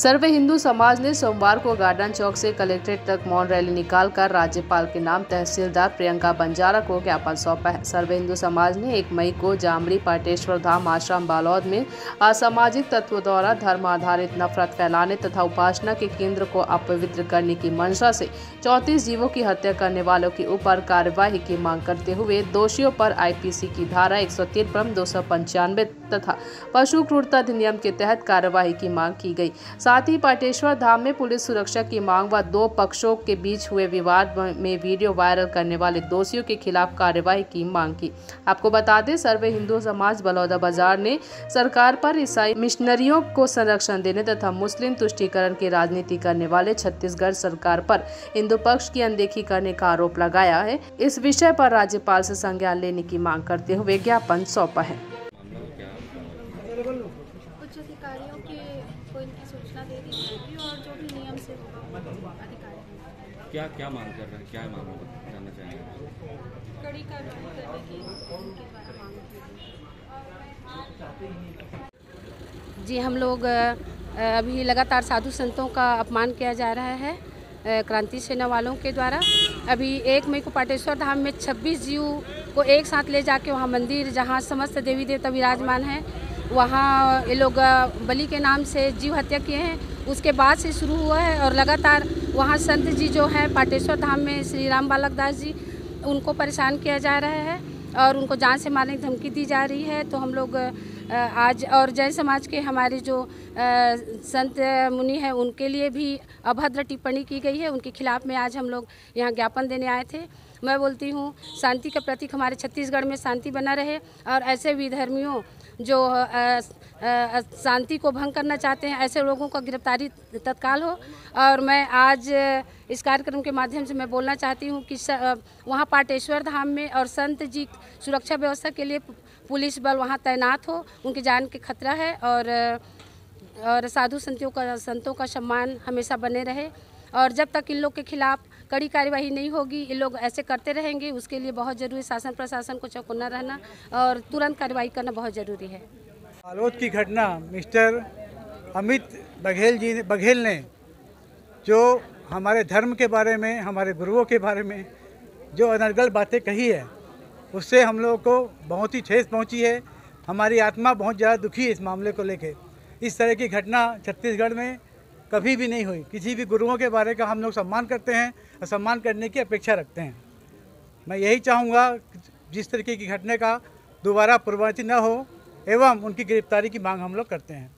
सर्व हिंदू समाज ने सोमवार को गार्डन चौक से कलेक्ट्रेट तक मौन रैली निकालकर राज्यपाल के नाम तहसीलदार प्रियंका बंजारा को ज्ञापन सौंपा है। सर्व हिंदू समाज ने 1 मई को जामड़ी पाटेश्वर धाम आश्रम बालौद में असामाजिक तत्वों द्वारा धर्म आधारित नफरत फैलाने तथा उपासना के केंद्र को अपवित्र करने की मंशा से 34 जीवों की हत्या करने वालों के ऊपर कार्यवाही की मांग करते हुए दोषियों पर आईपीसी की धारा 153, 295 तथा पशु क्रूरता अधिनियम के तहत कार्यवाही की मांग की गई। साथ ही पाटेश्वर धाम में पुलिस सुरक्षा की मांग व 2 पक्षों के बीच हुए विवाद में वीडियो वायरल करने वाले दोषियों के खिलाफ कार्यवाही की मांग की। आपको बता दें, सर्व हिंदू समाज बलौदा बाजार ने सरकार पर ईसाई मिशनरियों को संरक्षण देने तथा मुस्लिम तुष्टीकरण की राजनीति करने वाले छत्तीसगढ़ सरकार पर हिंदू पक्ष की अनदेखी करने का आरोप लगाया है। इस विषय पर राज्यपाल से संज्ञान लेने की मांग करते हुए ज्ञापन सौंपा है। उच्च अधिकारियों को इनकी सूचना दे दी जाएगी और जो भी नियम से होगा अधिकारी क्या मांग कर रहे हैं, क्या मांग जानना चाहेंगे? कड़ी कार्रवाई करने की उनके द्वारा मांग। जी, हम लोग अभी लगातार साधु संतों का अपमान किया जा रहा है क्रांति सेना वालों के द्वारा। अभी 1 मई को पाटेश्वर धाम में 26 जीव को एक साथ ले जाके वहाँ मंदिर जहाँ समस्त देवी देवता विराजमान हैं, वहाँ ये लोग बलि के नाम से जीव हत्या किए हैं। उसके बाद से शुरू हुआ है और लगातार वहाँ संत जी जो हैं पाटेश्वर धाम में श्री राम बालक दास जी, उनको परेशान किया जा रहा है और उनको जान से मारने की धमकी दी जा रही है। तो हम लोग आज और जैन समाज के हमारे जो संत मुनि हैं उनके लिए भी अभद्र टिप्पणी की गई है, उनके खिलाफ में आज हम लोग यहाँ ज्ञापन देने आए थे। मैं बोलती हूँ शांति का प्रतीक हमारे छत्तीसगढ़ में शांति बना रहे और ऐसे विधर्मियों जो शांति को भंग करना चाहते हैं, ऐसे लोगों का गिरफ्तारी तत्काल हो। और मैं आज इस कार्यक्रम के माध्यम से मैं बोलना चाहती हूँ कि वहाँ पाटेश्वर धाम में और संत जी सुरक्षा व्यवस्था के लिए पुलिस बल वहाँ तैनात हो, उनकी जान के खतरा है और साधु संतों का सम्मान हमेशा बने रहे। और जब तक इन लोग के खिलाफ कड़ी कार्यवाही नहीं होगी, ये लोग ऐसे करते रहेंगे, उसके लिए बहुत ज़रूरी शासन प्रशासन को चौकन्ना रहना और तुरंत कार्रवाई करना बहुत ज़रूरी है। बालोद की घटना मिस्टर अमित बघेल ने जो हमारे धर्म के बारे में, हमारे गुरुओं के बारे में जो अनर्गल बातें कही है, उससे हम लोगों को बहुत ही ठेस पहुंची है। हमारी आत्मा बहुत ज़्यादा दुखी है इस मामले को लेकर। इस तरह की घटना छत्तीसगढ़ में कभी भी नहीं हुई। किसी भी गुरुओं के बारे का हम लोग सम्मान करते हैं और सम्मान करने की अपेक्षा रखते हैं। मैं यही चाहूँगा जिस तरीके की घटना का दोबारा पुनरावृत्ति न हो एवं उनकी गिरफ्तारी की मांग हम लोग करते हैं।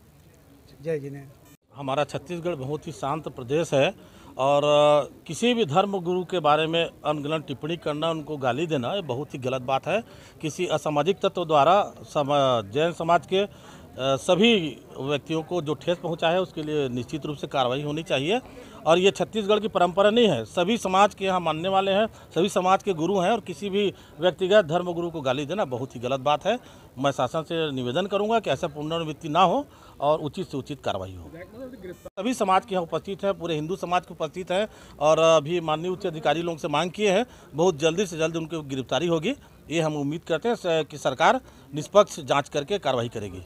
जय जिने। हमारा छत्तीसगढ़ बहुत ही शांत प्रदेश है और किसी भी धर्म गुरु के बारे में अनगलत टिप्पणी करना, उनको गाली देना, ये बहुत ही गलत बात है। किसी असामाजिक तत्व द्वारा जैन समाज के सभी व्यक्तियों को जो ठेस पहुंचा है उसके लिए निश्चित रूप से कार्रवाई होनी चाहिए। और ये छत्तीसगढ़ की परंपरा नहीं है, सभी समाज के यहाँ मानने वाले हैं, सभी समाज के गुरु हैं और किसी भी व्यक्तिगत धर्म गुरु को गाली देना बहुत ही गलत बात है। मैं शासन से निवेदन करूंगा कि ऐसा पुनरावृत्ति ना हो और उचित से उचित कार्रवाई हो। सभी समाज के यहाँ उपस्थित हैं, पूरे हिंदू समाज के उपस्थित हैं और अभी माननीय उच्च अधिकारी लोगों से मांग किए हैं, बहुत जल्दी से जल्द उनकी गिरफ्तारी होगी। ये हम उम्मीद करते हैं कि सरकार निष्पक्ष जाँच करके कार्रवाई करेगी।